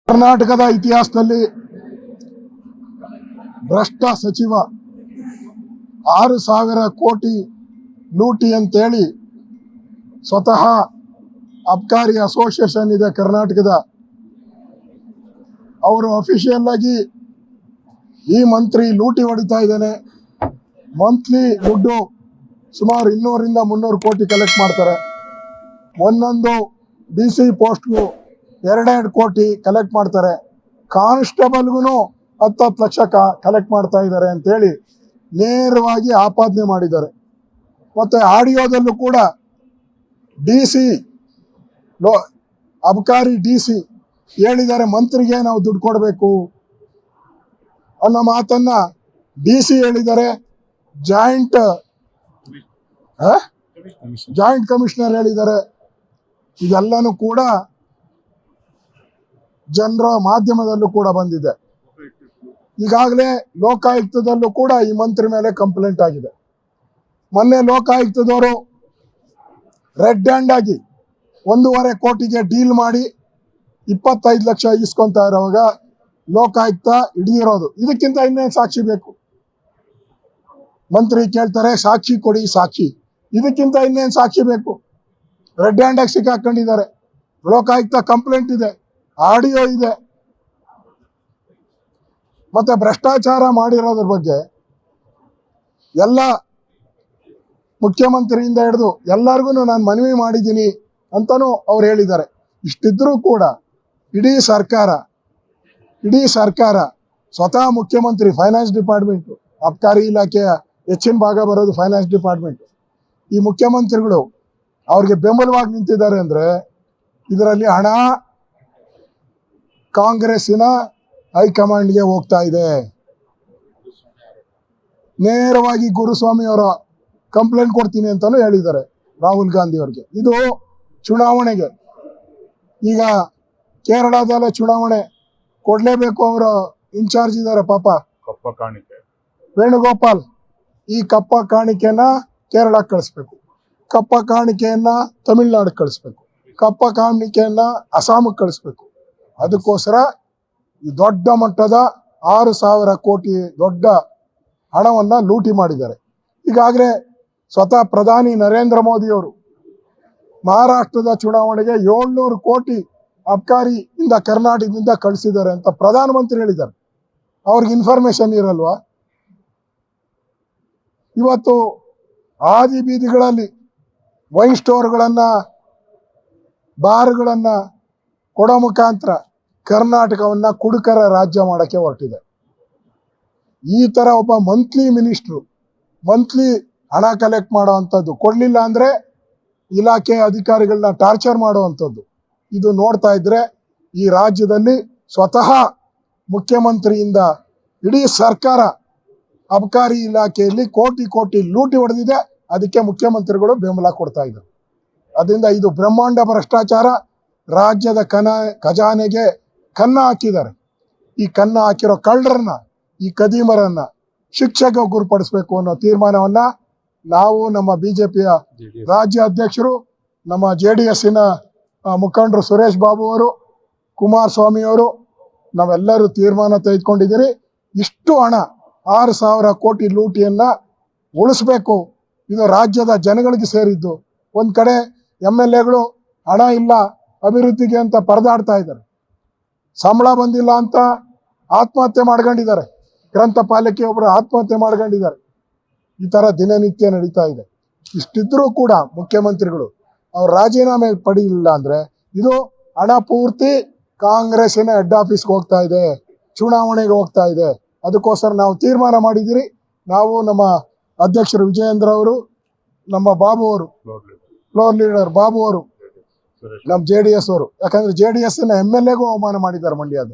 ಕರ್ನಾಟಕದ ಇತಿಹಾಸದಲ್ಲಿ ಭ್ರಷ್ಟ ಸಚಿವ 6,000 ಕೋಟಿ ಲೂಟಿ ಅಂತೇಳಿ ಸ್ವತಃ ಅಬ್ಕಾರಿ ಅಸೋಸಿಯೇಷನ್ ಇದೆ ಕರ್ನಾಟಕದ, ಅವರು ಅಫಿಷಿಯಲ್ ಆಗಿ ಈ ಮಂತ್ರಿ ಲೂಟಿ ಹೊಡಿತಾ ಇದ್ದಾನೆ, ಮಂತ್ಲಿ ದುಡ್ಡು ಸುಮಾರು 200 ರಿಂದ 300 ಕೋಟಿ ಕಲೆಕ್ಟ್ ಮಾಡ್ತಾರೆ, ಒಂದೊಂದು DC ಪೋಸ್ಟ್ಗೂ 2 ಕೋಟಿ ಕಲೆಕ್ಟ್ ಮಾಡ್ತಾರೆ, ಕಾನ್ಸ್ಟೇಬಲ್ಗೂ 10 ಲಕ್ಷ ಕಲೆಕ್ಟ್ ಮಾಡ್ತಾ ಇದ್ದಾರೆ ಅಂತೇಳಿ ನೇರವಾಗಿ ಆಪಾದನೆ ಮಾಡಿದ್ದಾರೆ. ಮತ್ತೆ ಆಡಿಯೋದಲ್ಲೂ ಕೂಡ DC ಅಬಕಾರಿ DC ಹೇಳಿದ್ದಾರೆ ಮಂತ್ರಿಗೆ ನಾವು ದುಡ್ಡು ಕೊಡಬೇಕು ಅನ್ನೋ ಮಾತನ್ನ DC ಹೇಳಿದ್ದಾರೆ, ಜಾಯಿಂಟ್ ಕಮಿಷನರ್ ಹೇಳಿದ್ದಾರೆ. ಇದೆಲ್ಲನೂ ಕೂಡ ಜನರ ಮಾಧ್ಯಮದಲ್ಲೂ ಕೂಡ ಬಂದಿದೆ. ಈಗಾಗಲೇ ಲೋಕಾಯುಕ್ತದಲ್ಲೂ ಕೂಡ ಈ ಮಂತ್ರಿ ಮೇಲೆ ಕಂಪ್ಲೇಂಟ್ ಆಗಿದೆ. ಮೊನ್ನೆ ಲೋಕಾಯುಕ್ತದವರು ರೆಡ್ ಹ್ಯಾಂಡ್ ಆಗಿ 1.5 ಕೋಟಿಗೆ ಡೀಲ್ ಮಾಡಿ 25 ಲಕ್ಷ ಇಸ್ಕೊಂತಾ ಇರೋವಾಗ ಲೋಕಾಯುಕ್ತ ಹಿಡಿದಿರೋದು. ಇದಕ್ಕಿಂತ ಇನ್ನೇನು ಸಾಕ್ಷಿ ಬೇಕು? ಮಂತ್ರಿ ಕೇಳ್ತಾರೆ ಸಾಕ್ಷಿ ಕೊಡಿ, ಸಾಕ್ಷಿ. ಇದಕ್ಕಿಂತ ಇನ್ನೇನು ಸಾಕ್ಷಿ ಬೇಕು? ರೆಡ್ ಹ್ಯಾಂಡ್ ಆಗಿ ಸಿಕ್ಕಾಕೊಂಡಿದ್ದಾರೆ. ಲೋಕಾಯುಕ್ತ ಕಂಪ್ಲೇಂಟ್ ಇದೆ, ಆಡಿಯೋ ಇದೆ. ಮತ್ತೆ ಭ್ರಷ್ಟಾಚಾರ ಮಾಡಿರೋದ್ರ ಬಗ್ಗೆ ಎಲ್ಲ ಮುಖ್ಯಮಂತ್ರಿಯಿಂದ ಹಿಡಿದು ಎಲ್ಲರಿಗೂ ನಾನು ಮನವಿ ಮಾಡಿದ್ದೀನಿ ಅಂತಾನೂ ಅವ್ರು ಹೇಳಿದ್ದಾರೆ. ಇಷ್ಟಿದ್ರೂ ಕೂಡ ಇಡೀ ಸರ್ಕಾರ ಸ್ವತಃ ಮುಖ್ಯಮಂತ್ರಿ, ಫೈನಾನ್ಸ್ ಡಿಪಾರ್ಟ್ಮೆಂಟು, ಅಬ್ಕಾರಿ ಇಲಾಖೆಯ ಹೆಚ್ಚಿನ ಭಾಗ ಬರೋದು ಫೈನಾನ್ಸ್ ಡಿಪಾರ್ಟ್ಮೆಂಟ್, ಈ ಮುಖ್ಯಮಂತ್ರಿಗಳು ಅವ್ರಿಗೆ ಬೆಂಬಲವಾಗಿ ನಿಂತಿದ್ದಾರೆ ಅಂದ್ರೆ ಇದರಲ್ಲಿ ಹಣ ಕಾಂಗ್ರೆಸ್ಸಿನ ಹೈಕಮಾಂಡ್ಗೆ ಹೋಗ್ತಾ ಇದೆ. ನೇರವಾಗಿ ಗುರುಸ್ವಾಮಿ ಅವರ ಕಂಪ್ಲೇಂಟ್ ಕೊಡ್ತೀನಿ ಅಂತಾನು ಹೇಳಿದ್ದಾರೆ ರಾಹುಲ್ ಗಾಂಧಿ ಅವ್ರಿಗೆ. ಇದು ಚುನಾವಣೆಗೆ, ಈಗ ಕೇರಳದಲ್ಲ ಚುನಾವಣೆ ಕೊಡ್ಲೇಬೇಕು, ಅವರ ಇನ್ಚಾರ್ಜ್ ಇದ್ದಾರೆ ಪಾಪ ಕಪ್ಪ ಕಾಣಿಕೆ ವೇಣುಗೋಪಾಲ್. ಈ ಕಪ್ಪ ಕಾಣಿಕೆಯನ್ನ ಕೇರಳಕ್ಕೆ ಕಳಿಸ್ಬೇಕು, ಕಪ್ಪ ಕಾಣಿಕೆಯನ್ನ ತಮಿಳ್ನಾಡಿಗೆ ಕಳಿಸ್ಬೇಕು, ಕಪ್ಪ ಕಾಣಿಕೆಯನ್ನ ಅಸ್ಸಾಮಿಗೆ ಕಳಿಸ್ಬೇಕು. ಅದಕ್ಕೋಸ್ಕರ ಈ ದೊಡ್ಡ ಮಟ್ಟದ 6,000 ಕೋಟಿ ದೊಡ್ಡ ಹಣವನ್ನ ಲೂಟಿ ಮಾಡಿದ್ದಾರೆ. ಈಗಾಗಲೇ ಸ್ವತಃ ಪ್ರಧಾನಿ ನರೇಂದ್ರ ಮೋದಿ ಅವರು ಮಹಾರಾಷ್ಟ್ರದ ಚುನಾವಣೆಗೆ 700 ಕೋಟಿ ಅಬ್ಕಾರಿ ಇಂದ ಕರ್ನಾಟಕದಿಂದ ಕಳಿಸಿದ್ದಾರೆ ಅಂತ ಪ್ರಧಾನಮಂತ್ರಿ ಹೇಳಿದ್ದಾರೆ. ಅವ್ರಿಗೆ ಇನ್ಫಾರ್ಮೇಶನ್ ಇರಲ್ವಾ? ಇವತ್ತು ಆದಿ ಬೀದಿಗಳಲ್ಲಿ ವೈನ್ ಸ್ಟೋರ್ಗಳನ್ನ, ಬಾರ್ಗಳನ್ನ ಕೊಡೋ ಮುಖಾಂತರ ಕರ್ನಾಟಕವನ್ನ ಕುಡುಕರ ರಾಜ್ಯ ಮಾಡಕ್ಕೆ ಹೊರಟಿದೆ. ಈ ತರ ಒಬ್ಬ ಮಂತ್ಲಿ ಹಣ ಕಲೆಕ್ಟ್ ಮಾಡೋ ಅಂಥದ್ದು, ಕೊಡ್ಲಿಲ್ಲ ಅಂದ್ರೆ ಇಲಾಖೆ ಅಧಿಕಾರಿಗಳನ್ನ ಟಾರ್ಚರ್ ಮಾಡುವಂಥದ್ದು. ಇದು ನೋಡ್ತಾ ಇದ್ರೆ ಈ ರಾಜ್ಯದಲ್ಲಿ ಸ್ವತಃ ಮುಖ್ಯಮಂತ್ರಿಯಿಂದ ಇಡೀ ಸರ್ಕಾರ ಅಬಕಾರಿ ಇಲಾಖೆಯಲ್ಲಿ ಕೋಟಿ ಲೂಟಿ ಹೊಡೆದಿದೆ. ಅದಕ್ಕೆ ಮುಖ್ಯಮಂತ್ರಿಗಳು ಬೆಂಬಲ ಕೊಡ್ತಾ ಇದ್ದಾರೆ. ಅದರಿಂದ ಇದು ಬ್ರಹ್ಮಾಂಡ ಭ್ರಷ್ಟಾಚಾರ. ರಾಜ್ಯದ ಖಜಾನೆಗೆ ಕನ್ನ ಹಾಕಿದ್ದಾರೆ. ಈ ಕನ್ನ ಹಾಕಿರೋ ಕಳ್ಳರನ್ನ, ಈ ಕದೀಮರನ್ನ ಶಿಕ್ಷೆಗೆ ಗುರುಪಡಿಸಬೇಕು ಅನ್ನೋ ತೀರ್ಮಾನವನ್ನ ನಾವು, ನಮ್ಮ ಬಿಜೆಪಿಯ ರಾಜ್ಯ ಅಧ್ಯಕ್ಷರು, ನಮ್ಮ JDS-ನ ಮುಖಂಡರು ಸುರೇಶ್ ಬಾಬು ಅವರು, ಕುಮಾರಸ್ವಾಮಿ ಅವರು, ನಾವೆಲ್ಲರೂ ತೀರ್ಮಾನ ತೆಗೆದುಕೊಂಡಿದ್ದೀರಿ. ಇಷ್ಟು ಹಣ 6,000 ಕೋಟಿ ಲೂಟಿಯನ್ನ ಉಳಿಸ್ಬೇಕು. ಇದು ರಾಜ್ಯದ ಜನಗಳಿಗೆ ಸೇರಿದ್ದು. ಒಂದ್ ಕಡೆ MLAಗಳು ಹಣ ಇಲ್ಲ ಅಭಿವೃದ್ಧಿಗೆ ಅಂತ ಪರದಾಡ್ತಾ ಇದ್ದಾರೆ, ಸಂಬಳ ಬಂದಿಲ್ಲ ಅಂತ ಆತ್ಮಹತ್ಯೆ ಮಾಡ್ಕೊಂಡಿದ್ದಾರೆ, ಗ್ರಂಥಪಾಲಕಿ ಒಬ್ಬರು ಆತ್ಮಹತ್ಯೆ ಮಾಡ್ಕೊಂಡಿದ್ದಾರೆ. ಈ ತರ ದಿನನಿತ್ಯ ನಡೀತಾ ಇದೆ. ಇಷ್ಟಿದ್ರೂ ಕೂಡ ಮುಖ್ಯಮಂತ್ರಿಗಳು ಅವ್ರು ರಾಜೀನಾಮೆ ಪಡೆಯಲಿಲ್ಲ ಅಂದ್ರೆ ಇದು ಹಣ ಪೂರ್ತಿ ಕಾಂಗ್ರೆಸ್ಸಿನ ಹೆಡ್ ಆಫೀಸ್ಗೆ ಹೋಗ್ತಾ ಇದೆ, ಚುನಾವಣೆಗೆ ಹೋಗ್ತಾ ಇದೆ. ಅದಕ್ಕೋಸ್ಕರ ನಾವು ತೀರ್ಮಾನ ಮಾಡಿದಿರಿ. ನಾವು, ನಮ್ಮ ಅಧ್ಯಕ್ಷರು ವಿಜಯೇಂದ್ರ ಅವರು, ನಮ್ಮ ಬಾಬು ಅವರು, ಫ್ಲೋರ್ ಲೀಡರ್ ಬಾಬು ಅವರು, ನಮ್ಮ JDS ಅವರು, ಯಾಕಂದ್ರೆ JDS-ನ MLAಗೂ ಅವಮಾನ ಮಾಡಿದ್ದಾರೆ ಮಂಡ್ಯದ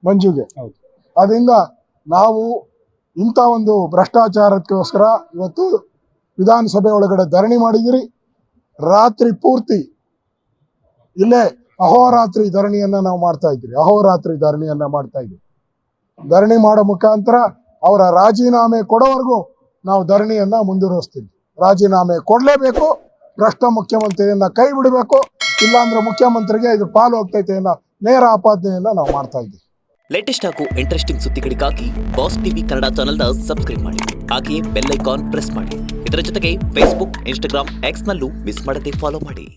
ಮಂಜುಗೆ. ಅದರಿಂದ ನಾವು ಇಂಥ ಒಂದು ಭ್ರಷ್ಟಾಚಾರಕ್ಕೋಸ್ಕರ ಇವತ್ತು ವಿಧಾನಸಭೆ ಒಳಗಡೆ ಧರಣಿ ಮಾಡಿದಿರಿ. ರಾತ್ರಿ ಪೂರ್ತಿ ಇಲ್ಲೇ ಅಹೋರಾತ್ರಿ ಧರಣಿಯನ್ನ ನಾವು ಮಾಡ್ತಾ ಇದ್ದೀವಿ. ಧರಣಿ ಮಾಡೋ ಮುಖಾಂತರ ಅವರ ರಾಜೀನಾಮೆ ಕೊಡೋವರೆಗೂ ನಾವು ಧರಣಿಯನ್ನ ಮುಂದುವರಿಸ್ತೀವಿ. ರಾಜೀನಾಮೆ ಕೊಡಲೇಬೇಕು, ಭ್ರಷ್ಟ ಮುಖ್ಯಮಂತ್ರಿಯನ್ನ ಕೈ ಬಿಡಬೇಕು, ಇಲ್ಲಾಂದ್ರೆ ಮುಖ್ಯಮಂತ್ರಿಗೆ ಇದು ಪಾಲು ಹೋಗ್ತೈತೆ ಅನ್ನೋ ನೇರ ಆಪಾದನೆಯನ್ನ ನಾವು ಮಾಡ್ತಾ ಇದ್ದೀವಿ. ಲೇಟೆಸ್ಟ್ ಹಾಗೂ ಇಂಟ್ರೆಸ್ಟಿಂಗ್ ಸುದ್ದಿಗಳಿಗಾಗಿ ಬಾಸ್ ಟಿವಿ ಕನ್ನಡ ಚಾನೆಲ್ನ ಸಬ್ಸ್ಕ್ರೈಬ್ ಮಾಡಿ. ಹಾಗೆಯೇ ಬೆಲ್ ಐಕಾನ್ ಪ್ರೆಸ್ ಮಾಡಿ. ಇದರ ಜೊತೆಗೆ ಫೇಸ್ಬುಕ್, ಇನ್ಸ್ಟಾಗ್ರಾಮ್, ಎಕ್ಸ್ನಲ್ಲೂ ಮಿಸ್ ಮಾಡದೆ ಫಾಲೋ ಮಾಡಿ.